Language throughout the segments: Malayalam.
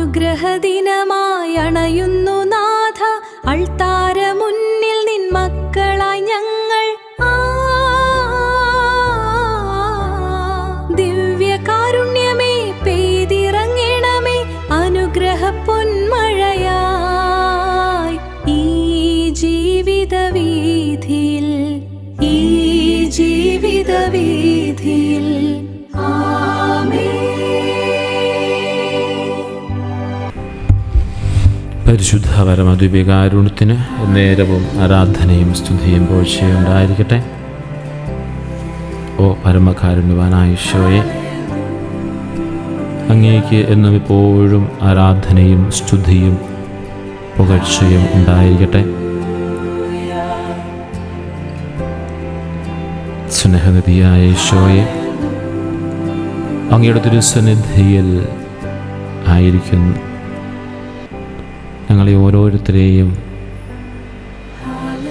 അനുഗ്രഹദിനമായി അണയുന്നു നാഥ, അൾത്താര മുന്നിൽ നിൻ മക്കളായി ഞങ്ങൾ. ദിവ്യകാരുണ്യമേ പെയ്തിറങ്ങണമേ, അനുഗ്രഹ പൊന്മഴയായി ഈ ജീവിത വീഥിയിൽ, ഈ ജീവിത വീഥിയിൽ. പരിശുദ്ധ പരമദിവ്യകാരുണ്യത്തിന് നേരവും ആരാധനയും സ്തുതിയും പോഴ്ചയും ഉണ്ടായിരിക്കട്ടെ. ഓ പരമകാരുണ്യവാനായ ഈശോയെ, അങ്ങേക്ക് എന്നും എപ്പോഴും ആരാധനയും സ്തുതിയും പുകഴ്ചയും ഉണ്ടായിരിക്കട്ടെ. സ്നേഹനിധിയായ ഈശോയെ, അങ്ങയുടെ തിരുസന്നിധിയിൽ ആയിരിക്കുന്നു ഞങ്ങളെ ഓരോരുത്തരെയും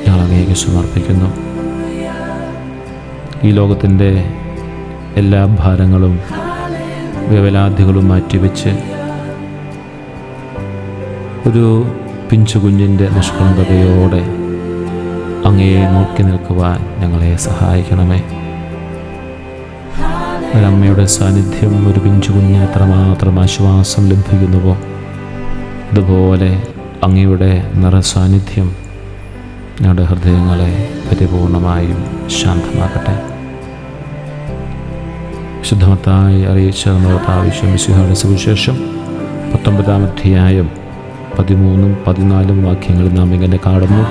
ഞങ്ങൾ അങ്ങേക്ക് സമർപ്പിക്കുന്നു. ഈ ലോകത്തിൻ്റെ എല്ലാ ഭാരങ്ങളും വേവലാതികളും മാറ്റിവെച്ച് ഒരു പിഞ്ചു കുഞ്ഞിൻ്റെ നിഷ്കളങ്കതയോടെ അങ്ങയെ നോക്കി നിൽക്കുവാൻ ഞങ്ങളെ സഹായിക്കണമേ. ഒരമ്മയുടെ സാന്നിധ്യം ഒരു പിഞ്ചു കുഞ്ഞിന് എത്രമാത്രം ആശ്വാസം ലഭിക്കുന്നുവോ, അതുപോലെ അങ്ങയുടെ നിറസാന്നിധ്യം ഞങ്ങളുടെ ഹൃദയങ്ങളെ പരിപൂർണമായും ശാന്തമാക്കട്ടെ. ശുദ്ധമത്തായി അറിയിച്ച നമ്മുടെ ആവശ്യം സുവിശേഷം 19-ാം അധ്യായം 13-ഉം 14-ഉം വാക്യങ്ങളിൽ നാം ഇങ്ങനെ കാണുന്നു.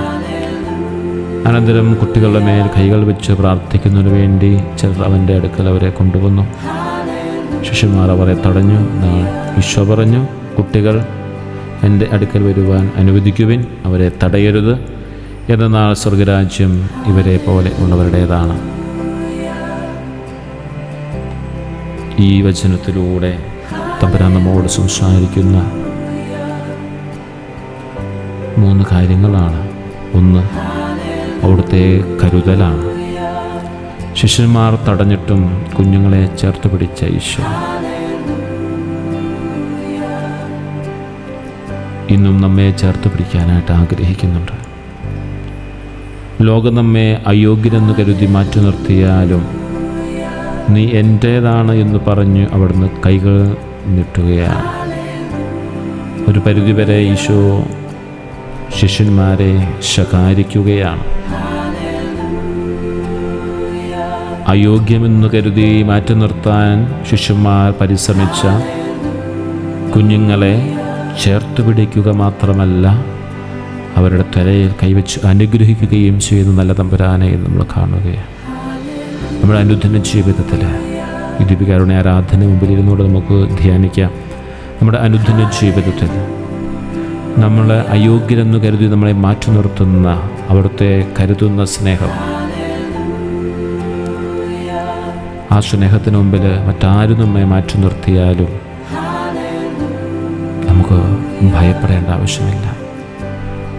അനന്തരം കുട്ടികളുടെ മേൽ കൈകൾ വെച്ച് പ്രാർത്ഥിക്കുന്നതിനു വേണ്ടി ചിലർ അവൻ്റെ അടുക്കൽ അവരെ കൊണ്ടുവന്നു. ശിഷ്യന്മാർ അവരെ തടഞ്ഞു. ഈശോ പറഞ്ഞു, കുട്ടികൾ എൻ്റെ അടുക്കൽ വരുവാൻ അനുവദിക്കുവിൻ, അവരെ തടയരുത്, എന്നാൽ സ്വർഗരാജ്യം ഇവരെ പോലെ ഉള്ളവരുടേതാണ്. ഈ വചനത്തിലൂടെ തമ്പുരാൻ നമ്മോട് സംസാരിക്കുന്ന 3 കാര്യങ്ങളാണ്. ഒന്ന്, അവിടുത്തെ കരുതലാണ്. ശിഷ്യന്മാർ തടഞ്ഞിട്ടും കുഞ്ഞുങ്ങളെ ചേർത്ത് പിടിച്ച ഈശോ ഇന്നും നമ്മെ ചേർത്ത് പിടിക്കാനായിട്ട് ആഗ്രഹിക്കുന്നുണ്ട്. ലോകം നമ്മെ അയോഗ്യരെന്ന് കരുതി മാറ്റി നിർത്തിയാലും നീ എൻ്റേതാണ് എന്ന് പറഞ്ഞ് അവിടുന്ന് കൈകൾ നീട്ടുകയാണ്. ഒരു പരിധിവരെ ഈശോ ശിഷ്യന്മാരെ ശകാരിക്കുകയാണ്. അയോഗ്യമെന്ന് കരുതി മാറ്റി നിർത്താൻ ശിഷ്യന്മാർ പരിശ്രമിച്ച കുഞ്ഞുങ്ങളെ ചേർത്ത് പിടിക്കുക മാത്രമല്ല, അവരുടെ തലയിൽ കൈവച്ച് അനുഗ്രഹിക്കുകയും ചെയ്യുന്ന നല്ല തമ്പുരാനെ നമ്മൾ കാണുകയാണ്. നമ്മുടെ അനുദിന ജീവിതത്തിൽ ഈ ദീപികാരുടെ ആരാധന മുമ്പിൽ ഇരുന്നുകൊണ്ട് നമുക്ക് ധ്യാനിക്കാം. നമ്മുടെ അനുദിന ജീവിതത്തിൽ നമ്മൾ അയോഗ്യരെന്ന് കരുതി നമ്മളെ മാറ്റി നിർത്തുന്ന അവിടുത്തെ കരുതുന്ന സ്നേഹം, ആ സ്നേഹത്തിന് മുമ്പിൽ മറ്റാരും നമ്മെ മാറ്റി നിർത്തിയാലും നമുക്ക് ഭയപ്പെടേണ്ട ആവശ്യമില്ല.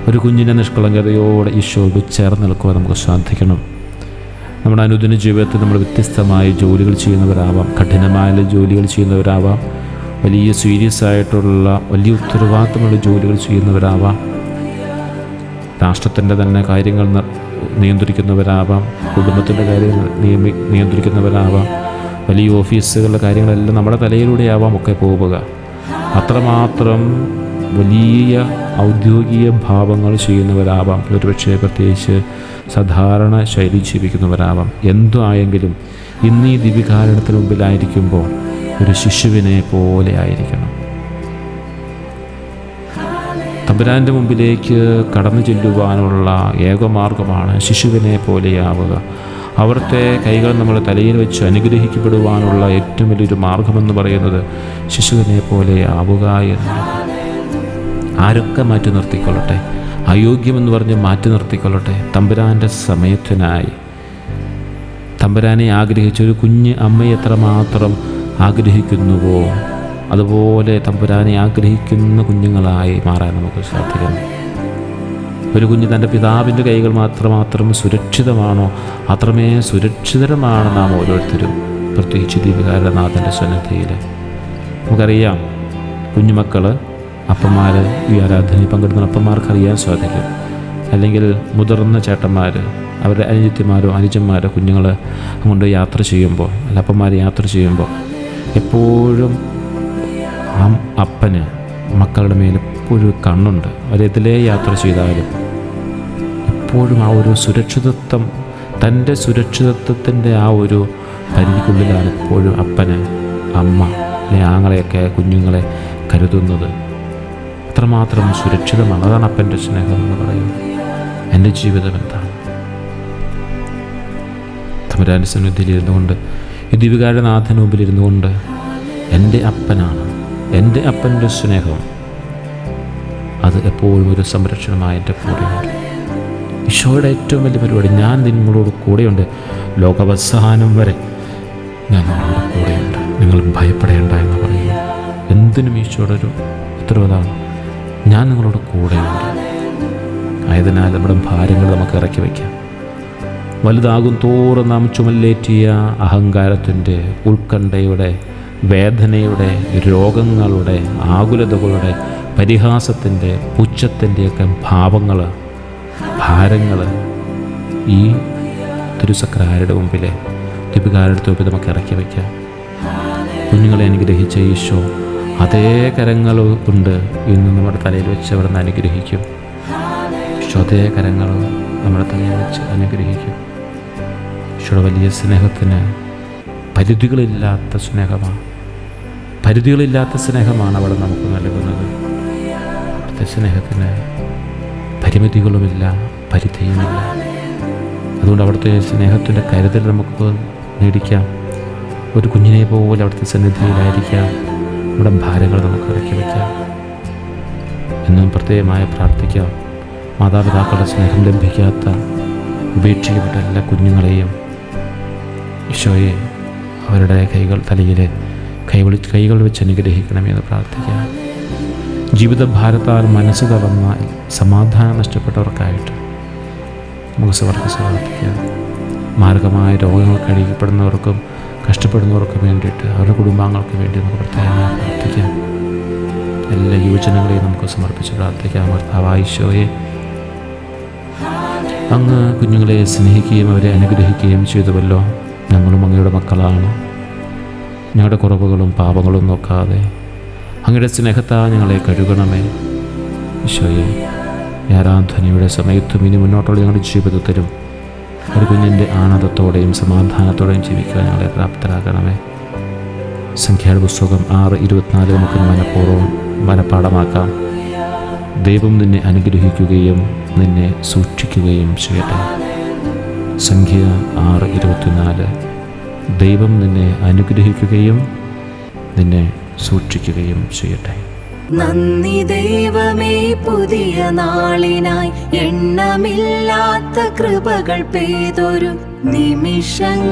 ഒരു കുഞ്ഞിനെ നിഷ്കളങ്കതയോടെ ഈശോയോട് ചേർന്ന് നിൽക്കുവാൻ നമുക്ക് സാധിക്കണം. നമ്മുടെ അനുദിന ജീവിതത്തിൽ നമ്മൾ വ്യത്യസ്തമായ ജോലികൾ ചെയ്യുന്നവരാവാം, കഠിനമായ ജോലികൾ ചെയ്യുന്നവരാവാം, വലിയ സീരിയസ് ആയിട്ടുള്ള വലിയ ഉത്തരവാദിത്തമുള്ള ജോലികൾ ചെയ്യുന്നവരാവാം, രാഷ്ട്രത്തിൻ്റെ തന്നെ കാര്യങ്ങൾ നിയന്ത്രിക്കുന്നവരാവാം, കുടുംബത്തിൻ്റെ കാര്യങ്ങൾ നിയന്ത്രിക്കുന്നവരാവാം, വലിയ ഓഫീസുകളുടെ കാര്യങ്ങളെല്ലാം നമ്മുടെ തലയിലൂടെയാവാം ഒക്കെ പോവുക. അത്രമാത്രം വലിയ ഔദ്യോഗിക ഭാവങ്ങൾ ചെയ്യുന്നവരാവാം, ഒരുപക്ഷെ പ്രത്യേകിച്ച് സാധാരണ ശൈലി ജീവിക്കുന്നവരാവാം. എന്തു ആയെങ്കിലും ഇന്ന് ഈ ദിവ്യകാരുണ്യത്തിന് മുമ്പിലായിരിക്കുമ്പോൾ ഒരു ശിശുവിനെ പോലെ ആയിരിക്കണം. തമ്പുരാൻ്റെ മുമ്പിലേക്ക് കടന്നു ചെല്ലുവാനുള്ള ഏകമാർഗമാണ് ശിശുവിനെ പോലെയാവുക. അവിടുത്തെ കൈകൾ നമ്മൾ തലയിൽ വെച്ച് അനുഗ്രഹിക്കപ്പെടുവാനുള്ള ഏറ്റവും വലിയൊരു മാർഗമെന്ന് പറയുന്നത് ശിശുവിനെ പോലെ ആവുക എന്നുള്ളത്. ആരൊക്കെ മാറ്റി നിർത്തിക്കൊള്ളട്ടെ, അയോഗ്യമെന്ന് പറഞ്ഞ് മാറ്റി നിർത്തിക്കൊള്ളട്ടെ, തമ്പുരാൻ്റെ സമയത്തിനായി തമ്പുരാനെ ആഗ്രഹിച്ചൊരു കുഞ്ഞ് അമ്മയെ എത്രമാത്രം ആഗ്രഹിക്കുന്നുവോ അതുപോലെ തമ്പുരാനെ ആഗ്രഹിക്കുന്ന കുഞ്ഞുങ്ങളായി മാറാൻ നമുക്ക് സാധിക്കണം. ഒരു കുഞ്ഞ് തൻ്റെ പിതാവിൻ്റെ കൈകൾ മാത്രം സുരക്ഷിതമാണോ അത്രമേ സുരക്ഷിതരമാണ് നാം ഓരോരുത്തരും, പ്രത്യേകിച്ച് ദീപകാരുടെ നാഥൻ്റെ സന്നിധിയിൽ. നമുക്കറിയാം, കുഞ്ഞുമക്കൾ അപ്പന്മാർ ഈ ആരാധനയിൽ പങ്കെടുക്കുന്ന അപ്പന്മാർക്ക് അറിയാൻ സാധിക്കും. അല്ലെങ്കിൽ മുതിർന്ന ചേട്ടന്മാർ അവരുടെ അനുജത്തിമാരോ അനുജന്മാരോ കുഞ്ഞുങ്ങൾ കൊണ്ട് യാത്ര ചെയ്യുമ്പോൾ, അല്ല അപ്പന്മാർ യാത്ര ചെയ്യുമ്പോൾ എപ്പോഴും ആ അപ്പന് മക്കളുടെ മേൽ എപ്പോഴും കണ്ണുണ്ട്. അവരെതിലേ യാത്ര ചെയ്താലും എപ്പോഴും ആ ഒരു സുരക്ഷിതത്വം, തൻ്റെ സുരക്ഷിതത്വത്തിൻ്റെ ആ ഒരു പരിധിക്കുള്ളിലാണ് എപ്പോഴും അപ്പന് അമ്മ അല്ലെ ആങ്ങളെയൊക്കെ കുഞ്ഞുങ്ങളെ കരുതുന്നത്. അത്രമാത്രം സുരക്ഷിതമാണ്. അതാണ് അപ്പൻ്റെ സ്നേഹം എന്ന് പറയുന്നത്. എൻ്റെ ജീവിതം എന്താണ്? തമ്പുരാൻ്റെ സന്നിധിയിലിരുന്നു കൊണ്ട്, ഈ ദീപികയുടെ നാഥന് മുമ്പിലിരുന്നു കൊണ്ട് എൻ്റെ അപ്പനാണ്, എൻ്റെ അപ്പൻ്റെ സ്നേഹം അത് എപ്പോഴും ഒരു സംരക്ഷണമായി എൻ്റെ കൂടെയുണ്ട്. ഈശോയുടെ ഏറ്റവും വലിയ പരിപാടി, ഞാൻ നിങ്ങളോട് കൂടെയുണ്ട്, ലോകാവസാനം വരെ ഞാൻ നിങ്ങളോട് കൂടെയുണ്ട്, നിങ്ങൾ ഭയപ്പെടേണ്ട എന്ന് പറയുന്നു. എന്തിനും ഈശോയുടെ ഒരു ഉത്തരവാദിത്തമാണ്, ഞാൻ നിങ്ങളോട് കൂടെയുണ്ട്. ആയതിനാൽ നമ്മുടെ ഭാരങ്ങൾ നമുക്ക് ഇറക്കി വയ്ക്കാം. വലുതാകും തോറും നാം ചുമലേറ്റിയ അഹങ്കാരത്തിൻ്റെ, ഉത്കണ്ഠയുടെ, വേദനയുടെ, രോഗങ്ങളുടെ, ആകുലതകളുടെ, പരിഹാസത്തിൻ്റെ, പുച്ഛത്തിൻ്റെയൊക്കെ ഭാരങ്ങൾ ഈ തിരുസക്രാരുടെ മുമ്പിലെ ദീപികാരുടെ മുമ്പിൽ നമുക്ക് ഇറക്കി വയ്ക്കാം. കുഞ്ഞുങ്ങളെ അനുഗ്രഹിച്ച ഈശോ അതേ കരങ്ങൾ കൊണ്ട് ഇന്ന് നമ്മുടെ തലയിൽ വെച്ച് അവിടെ നിന്ന് അനുഗ്രഹിക്കും. ഈശോ അതേ കരങ്ങൾ നമ്മുടെ തലയിൽ വെച്ച് അനുഗ്രഹിക്കും. ഈശോയുടെ വലിയ സ്നേഹത്തിന് പരിധികളില്ലാത്ത സ്നേഹമാണ്. പരിധികളില്ലാത്ത സ്നേഹമാണ് അവിടെ നമുക്ക് നൽകുന്നത്. അവിടുത്തെ സ്നേഹത്തിന് പരിമിതികളുമില്ല, പരിധിയുമില്ല. അതുകൊണ്ട് അവിടുത്തെ സ്നേഹത്തിൻ്റെ കരുതൽ നമുക്ക് നേടിക്കാം. ഒരു കുഞ്ഞിനെ പോലെ അവിടുത്തെ സന്നിധിയിലായിരിക്കാം. നമ്മുടെ ഭാരങ്ങൾ നമുക്ക് ഇറക്കി വയ്ക്കാം. എന്നും പ്രത്യേകമായി പ്രാർത്ഥിക്കാം. മാതാപിതാക്കളുടെ സ്നേഹം ലഭിക്കാത്ത, ഉപേക്ഷിക്കപ്പെട്ട എല്ലാ കുഞ്ഞുങ്ങളെയും ഈശോയെ അവരുടെ തലയിൽ കൈകൾ വെച്ച് അനുഗ്രഹിക്കണമെന്ന് പ്രാർത്ഥിക്കാം. ജീവിതഭാരത്താൽ മനസ്സ് തളർന്ന, സമാധാനം നഷ്ടപ്പെട്ടവർക്കായിട്ട് നമുക്ക് സമർപ്പിക്കാം. മാരകമായ രോഗങ്ങൾ കഴിക്കപ്പെടുന്നവർക്കും കഷ്ടപ്പെടുന്നവർക്കും വേണ്ടിയിട്ട്, അവരുടെ കുടുംബാംഗങ്ങൾക്ക് വേണ്ടി നമുക്ക് പ്രത്യേകമായി പ്രാർത്ഥിക്കാം. എല്ലാ യുവജനങ്ങളെയും നമുക്ക് സമർപ്പിച്ച് പ്രാർത്ഥിക്കാം. കർത്താവായ ഈശോയെ, അങ്ങ് കുഞ്ഞുങ്ങളെ സ്നേഹിക്കുകയും അവരെ അനുഗ്രഹിക്കുകയും ചെയ്തുവല്ലോ. ഞങ്ങളും അങ്ങയുടെ മക്കളാണ്. ഞങ്ങളുടെ കുറവുകളും പാപങ്ങളും നോക്കാതെ അങ്ങയുടെ സ്നേഹത്താൽ ഞങ്ങളെ കഴുകണമേ. ഈശോയെ, ഈ ആരാധനയുടെ സമയത്തും ഇനി മുന്നോട്ടുള്ള ഞങ്ങളുടെ ജീവിതത്തിലും ഒരു കുഞ്ഞിൻ്റെ ആനന്ദത്തോടെയും സമാധാനത്തോടെയും ജീവിക്കാൻ ഞങ്ങളെ പ്രാപ്തരാക്കണമേ. സംഖ്യയുടെ പുസ്തകം 6:24 നമുക്ക് മനഃപ്പാഠമാക്കാം. ദൈവം നിന്നെ അനുഗ്രഹിക്കുകയും നിന്നെ സൂക്ഷിക്കുകയും ചെയ്യട്ടെ. സംഖ്യ 6:24. ദൈവം നിന്നെ അനുഗ്രഹിക്കുകയും നിന്നെ സൂക്ഷിക്കുകയും ചെയ്യട്ടെ. നന്ദി ദൈവമേ, പുതിയ നാളിനായി എണ്ണമില്ലാത്ത കൃപകൾ പെയ്തൊരു നിമിഷങ്ങൾക്കായി.